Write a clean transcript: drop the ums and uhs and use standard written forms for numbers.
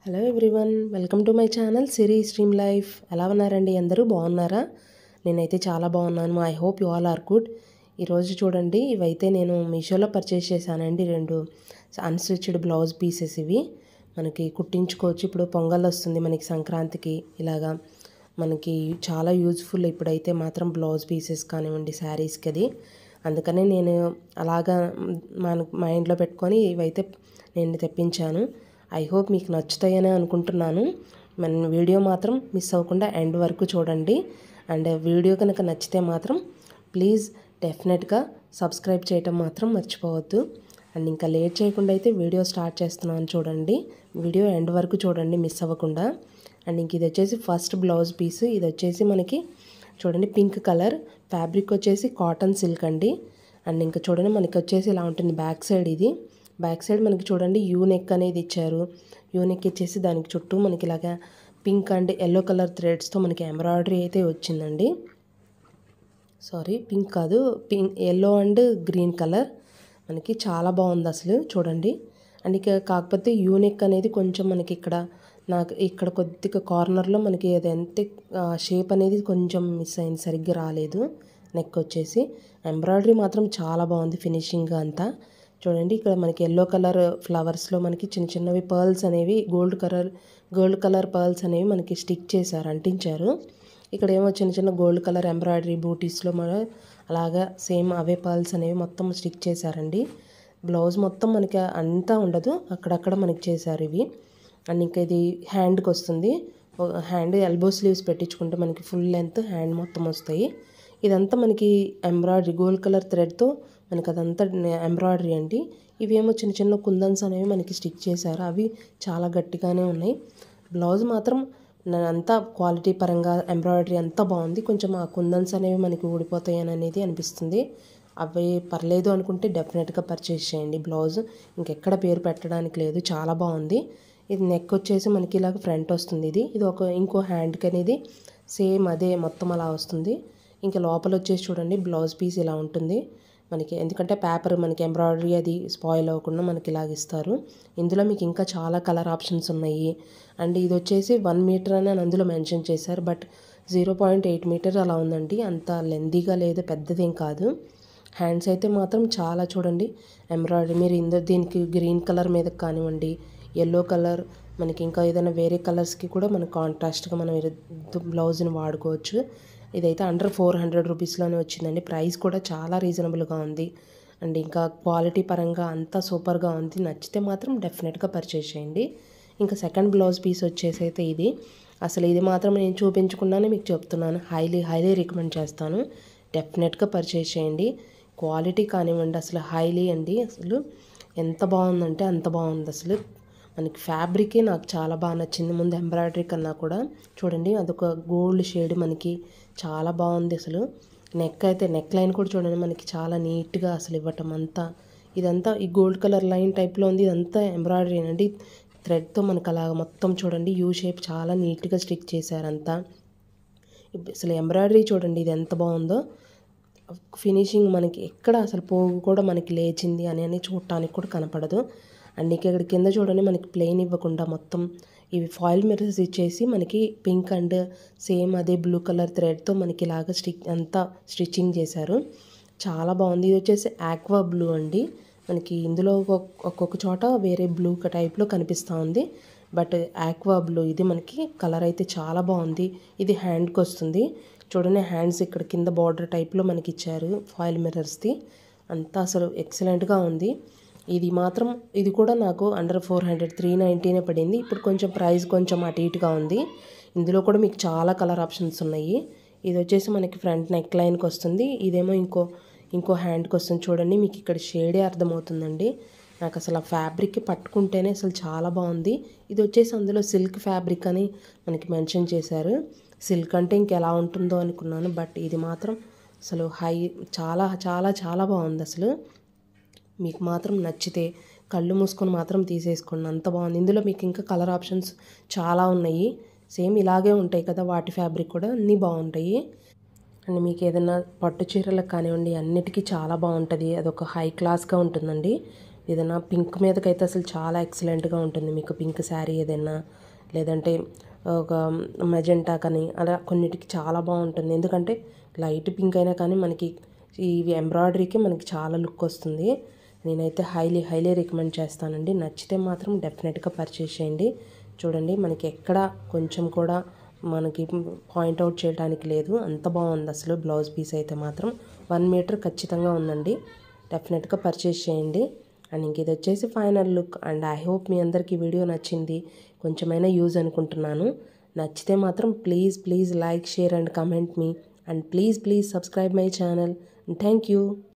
Hello everyone, welcome to my channel Siri stream life. ఎలా ఉన్నారండి? అందరూ బాగున్నారా? నేనైతే చాలా బాగున్నాను. I hope you all are good. ఈరోజు చూడండి, ఇవైతే నేను మీషోలో పర్చేస్ చేశానండి. 2 అన్స్టిచ్డ్ బ్లౌజ్ పీసెస్ ఇవి మనకి కుట్టించుకోవచ్చు. ఇప్పుడు పొంగల్ వస్తుంది మనకి, సంక్రాంతికి ఇలాగా మనకి చాలా యూజ్ఫుల్. ఇప్పుడైతే మాత్రం బ్లౌజ్ పీసెస్ కానివ్వండి, శారీస్కి అది. అందుకనే నేను అలాగా మన మైండ్లో పెట్టుకొని ఇవైతే నేను తెప్పించాను. ఐ హోప్ మీకు నచ్చుతాయని అనుకుంటున్నాను. మన వీడియో మాత్రం మిస్ అవ్వకుండా ఎండ్ వరకు చూడండి. అండ్ వీడియో కనుక నచ్చితే మాత్రం ప్లీజ్ డెఫినెట్గా సబ్స్క్రైబ్ చేయటం మాత్రం మర్చిపోవద్దు. అండ్ ఇంకా లేట్ చేయకుండా అయితే వీడియో స్టార్ట్ చేస్తున్నాను. చూడండి, వీడియో ఎండ్ వరకు చూడండి మిస్ అవ్వకుండా. అండ్ ఇంక ఇది వచ్చేసి ఫస్ట్ బ్లౌజ్ పీస్. ఇది వచ్చేసి మనకి చూడండి పింక్ కలర్, ఫ్యాబ్రిక్ వచ్చేసి కాటన్ సిల్క్ అండి. అండ్ ఇంకా చూడండి మనకి వచ్చేసి ఇలా ఉంటుంది బ్యాక్ సైడ్. ఇది బ్యాక్ సైడ్ మనకి చూడండి యూ నెక్ అనేది ఇచ్చారు. యూ నెక్ ఇచ్చేసి దానికి చుట్టూ మనకి ఇలాగా పింక్ అండ్ ఎల్లో కలర్ థ్రెడ్స్తో మనకి ఎంబ్రాయిడరీ అయితే వచ్చిందండి. సారీ, పింక్ కాదు, ఎల్లో అండ్ గ్రీన్ కలర్. మనకి చాలా బాగుంది అసలు చూడండి. అండ్ ఇక కాకపోతే యూ నెక్ అనేది కొంచెం మనకి ఇక్కడ కొద్దిగా కార్నర్లో మనకి అదంతే షేప్ అనేది కొంచెం మిస్ అయింది, సరిగ్గా రాలేదు. నెక్ వచ్చేసి ఎంబ్రాయిడరీ మాత్రం చాలా బాగుంది, ఫినిషింగ్ అంతా. చూడండి, ఇక్కడ మనకి ఎల్లో కలర్ ఫ్లవర్స్లో మనకి చిన్న చిన్నవి పర్ల్స్ అనేవి గోల్డ్ కలర్ పర్ల్స్ అనేవి మనకి స్టిక్ చేశారు, అంటించారు. ఇక్కడ ఏమో చిన్న చిన్న గోల్డ్ కలర్ ఎంబ్రాయిడరీ బూటీస్లో అలాగా సేమ్ అవే పర్ల్స్ అనేవి మొత్తం స్టిక్ చేశారండి. బ్లౌజ్ మొత్తం మనకి అంతా ఉండదు, అక్కడక్కడ మనకి చేశారు ఇవి. అండ్ ఇంకా ఇది హ్యాండ్కి వస్తుంది. హ్యాండ్ ఎల్బో స్లీవ్స్ పెట్టించుకుంటే మనకి ఫుల్ లెంత్ హ్యాండ్ మొత్తం వస్తాయి. ఇదంతా మనకి ఎంబ్రాయిడరీ గోల్డ్ కలర్ థ్రెడ్తో మనకి అదంతా ఎంబ్రాయిడరీ అండి. ఇవేమో చిన్న చిన్న కుందన్స్ అనేవి మనకి స్టిక్ చేశారు, అవి చాలా గట్టిగానే ఉన్నాయి. బ్లౌజ్ మాత్రం అంతా క్వాలిటీ పరంగా ఎంబ్రాయిడరీ అంతా బాగుంది. కొంచెం ఆ కుందన్స్ అనేవి మనకి ఊడిపోతాయి అనేది అనిపిస్తుంది. అవి పర్లేదు అనుకుంటే డెఫినెట్గా పర్చేస్ చేయండి. బ్లౌజ్ ఇంకెక్కడ పేరు పెట్టడానికి లేదు, చాలా బాగుంది. ఇది నెక్ వచ్చేసి మనకి ఇలాగ ఫ్రంట్ వస్తుంది. ఇది ఇంకో హ్యాండ్కి అనేది సేమ్ అదే మొత్తం అలా వస్తుంది. ఇంకా లోపల వచ్చేసి చూడండి బ్లౌజ్ పీస్ ఇలా ఉంటుంది మనకి. ఎందుకంటే పేపర్ మనకి ఎంబ్రాయిడరీ అది స్పాయిల్ అవ్వకుండా మనకి ఇలాగ ఇస్తారు. ఇందులో మీకు ఇంకా చాలా కలర్ ఆప్షన్స్ ఉన్నాయి. అండ్ ఇది వచ్చేసి 1 మీటర్ అని అందులో మెన్షన్ చేశారు, బట్ 0.8 మీటర్ అలా ఉందండి. అంత లెందీగా లేదు, పెద్దదేం కాదు. హ్యాండ్స్ అయితే మాత్రం చాలా చూడండి ఎంబ్రాయిడరీ. మీరు దీనికి గ్రీన్ కలర్ మీద కానివ్వండి, ఎల్లో కలర్, మనకి ఇంకా ఏదైనా వేరే కలర్స్కి కూడా మనకు కాంట్రాస్ట్గా మనం బ్లౌజ్ని వాడుకోవచ్చు. ఇదైతే అండర్ 400 రూపీస్లోనే వచ్చిందండి. ప్రైస్ కూడా చాలా రీజనబుల్గా ఉంది. అండ్ ఇంకా క్వాలిటీ పరంగా అంతా సూపర్గా ఉంది. నచ్చితే మాత్రం డెఫినెట్గా పర్చేస్ చేయండి. ఇంకా సెకండ్ బ్లౌజ్ పీస్ వచ్చేసి అయితే ఇది అసలు ఇది మాత్రం నేను చూపించుకున్నాను, మీకు చెప్తున్నాను. హైలీ రికమెండ్ చేస్తాను. డెఫినెట్గా పర్చేస్ చేయండి. క్వాలిటీ కానివ్వండి అసలు హైలీ అండి. అసలు ఎంత బాగుందంటే అంత బాగుంది అసలు. మనకి ఫ్యాబ్రికే నాకు చాలా బాగా నచ్చింది, ముందు ఎంబ్రాయిడరీ కన్నా కూడా. చూడండి, అదొక గోల్డ్ షేడ్ మనకి చాలా బాగుంది అసలు. నెక్ లైన్ కూడా చూడండి మనకి చాలా నీట్గా అసలు ఇవ్వటం అంతా. ఇదంతా ఈ గోల్డ్ కలర్ లైన్ టైప్లో ఉంది. ఇదంతా ఎంబ్రాయిడరీ అండి, థ్రెడ్తో మనకు అలాగ మొత్తం చూడండి యూ షేప్ చాలా నీట్గా స్టిక్ చేశారంతా. అసలు ఎంబ్రాయిడరీ చూడండి ఇది ఎంత బాగుందో. ఫినిషింగ్ మనకి ఎక్కడ అసలు పోగు కూడా మనకి లేచింది అని చూడటానికి కూడా కనపడదు. అండ్ ఇక్కడ కింద చూడండి మనకి ప్లెయిన్ ఇవ్వకుండా మొత్తం ఇవి ఫాయిల్ మిర్రర్స్ ఇచ్చేసి మనకి పింక్ అండ్ సేమ్ అదే బ్లూ కలర్ థ్రెడ్తో మనకి ఇలాగ స్టిచ్చింగ్ చేశారు. చాలా బాగుంది. ఇది వచ్చేసి ఆక్వా బ్లూ అండి. మనకి ఇందులో ఒక్కొక్క చోట వేరే బ్లూ టైప్లో కనిపిస్తూ ఉంది, బట్ ఆక్వా బ్లూ ఇది మనకి కలర్ అయితే చాలా బాగుంది. ఇది హ్యాండ్కి వస్తుంది. చూడండి, హ్యాండ్స్ ఇక్కడ కింద బార్డర్ టైప్లో మనకి ఇచ్చారు ఫాయిల్ మిర్రర్స్ది. అంతా అసలు ఎక్సలెంట్గా ఉంది. ఇది కూడా నాకు అండర్ 400 390 పడింది. ఇప్పుడు కొంచెం ప్రైస్ కొంచెం అటు ఇటుగా ఉంది. ఇందులో కూడా మీకు చాలా కలర్ ఆప్షన్స్ ఉన్నాయి. ఇది వచ్చేసి మనకి ఫ్రంట్ నెక్ లైన్కి వస్తుంది. ఇదేమో ఇంకో హ్యాండ్కి వస్తుంది. చూడండి, మీకు ఇక్కడ షేడే అర్థమవుతుందండి. నాకు అసలు ఆ ఫ్యాబ్రిక్ పట్టుకుంటేనే అసలు చాలా బాగుంది. ఇది వచ్చేసి అందులో సిల్క్ ఫ్యాబ్రిక్ అని మనకి మెన్షన్ చేశారు. సిల్క్ అంటే ఇంకెలా ఉంటుందో అనుకున్నాను, బట్ ఇది మాత్రం అసలు చాలా చాలా చాలా బాగుంది అసలు. మీకు మాత్రం నచ్చితే కళ్ళు మూసుకొని మాత్రం తీసేసుకోండి, అంత బాగుంది. ఇందులో మీకు ఇంకా కలర్ ఆప్షన్స్ చాలా ఉన్నాయి. సేమ్ ఇలాగే ఉంటాయి కదా వాటి ఫ్యాబ్రిక్ కూడా, అన్నీ బాగుంటాయి. అండ్ మీకు ఏదైనా పట్టు చీరలకు కానివ్వండి అన్నిటికీ చాలా బాగుంటుంది. అదొక హై క్లాస్గా ఉంటుందండి. ఏదైనా పింక్ మీదకైతే అసలు చాలా ఎక్సలెంట్గా ఉంటుంది. మీకు పింక్ శారీ ఏదైనా లేదంటే ఒక మెజెంటా కానీ అలా కొన్నిటికి చాలా బాగుంటుంది. ఎందుకంటే లైట్ పింక్ అయినా కానీ మనకి ఇవి ఎంబ్రాయిడరీకి మనకి చాలా లుక్ వస్తుంది. నేనైతే హైలీ రికమెండ్ చేస్తానండి. నచ్చితే మాత్రం డెఫినెట్గా పర్చేస్ చేయండి. చూడండి మనకి ఎక్కడ కొంచెం కూడా మనకి పాయింట్అవుట్ చేయడానికి లేదు, అంత బాగుంది అసలు. బ్లౌజ్ పీస్ అయితే మాత్రం 1 మీటర్ ఖచ్చితంగా ఉందండి. డెఫినెట్గా పర్చేస్ చేయండి. అండ్ ఇంక ఇది వచ్చేసి final look. And I hope మీ అందరికీ వీడియో నచ్చింది, కొంచెమైనా యూజ్ అనుకుంటున్నాను. నచ్చితే మాత్రం please like, share and comment మీ. And please subscribe my channel. Thank you.